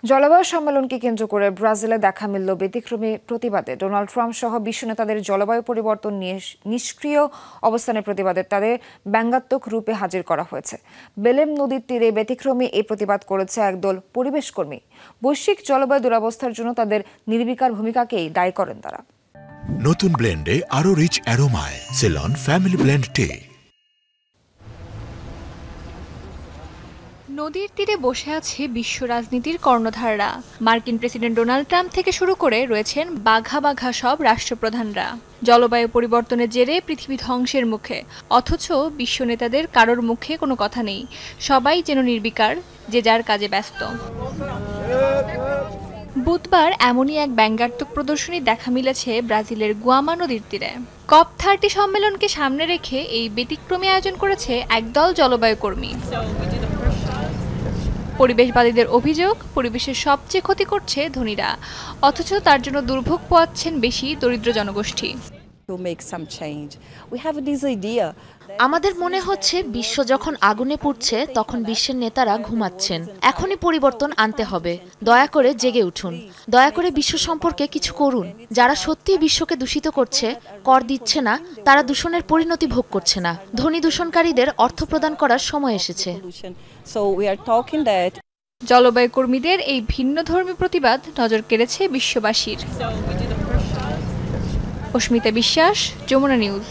জলবায়ু সম্মেলনকে কেন্দ্র করে ব্রাজিলে দেখা মিলল ব্যতিক্রমী প্রতিবাদে। ডোনাল্ড ট্রাম্প সহ বিশ্ব নেতাদের জলবায়ু পরিবর্তন নিয়ে নিষ্ক্রিয় অবস্থানের প্রতিবাদে তাদের ব্যঙ্গাত্মক রূপে হাজির করা হয়েছে। বেলেম নদীর তীরে ব্যতিক্রমী এই প্রতিবাদ করেছে একদল পরিবেশ কর্মী। বৈশ্বিক জলবায়ু দুরবস্থার জন্য তাদের নির্বিকার ভূমিকাকেই দায়ী করেন তারা। নতুন ব্লেন্ডে আরো রিচ অ্যারোমায় সেলন ফ্যামিলি ব্লেন্ড টে। নদীর তীরে বসে আছে বিশ্ব রাজনীতির কর্ণধাররা। মার্কিন প্রেসিডেন্ট ডোনাল্ড ট্রাম্প থেকে শুরু করে রয়েছেন বাঘা বাঘা সব রাষ্ট্রপ্রধানরা। জলবায়ু পরিবর্তনের জেরে পৃথিবী ধ্বংসের মুখে, অথচ বিশ্ব নেতাদের কারোর মুখে কোনো কথা নেই। সবাই যেন নির্বিকার, যে যার কাজে ব্যস্ত। বুধবার এমনই এক ব্যঙ্গাত্মক প্রদর্শনী দেখা মিলেছে ব্রাজিলের গুয়ামা নদীর তীরে। COP30 সম্মেলনকে সামনে রেখে এই ব্যতিক্রমী আয়োজন করেছে একদল জলবায়ু কর্মী। পরিবেশবাদীদের অভিযোগ, পরিবেশের সবচেয়ে ক্ষতি করছে ধনীরা, অথচ তার জন্য দুর্ভোগ পোয়াচ্ছেন বেশি দরিদ্র জনগোষ্ঠী। আমাদের মনে হচ্ছে বিশ্ব যখন আগুনে পুড়ছে তখন বিশ্বের নেতারা ঘুমাচ্ছেন। এখনই পরিবর্তন আনতে হবে। দয়া করে জেগে উঠুন। দয়া করে বিশ্ব সম্পর্কে কিছু করুন। যারা সত্যিই বিশ্বকে দূষিত করছে, কর দিচ্ছে না, তারা দূষণের পরিণতি ভোগ করছে না। ধনী দূষণকারীদের অর্থ প্রদান করার সময় এসেছে। জলবায়ু কর্মীদের এই ভিন্নধর্মী প্রতিবাদ নজর কেড়েছে বিশ্ববাসীর। অস্মিতা বিশ্বাস, যমুনা নিউজ।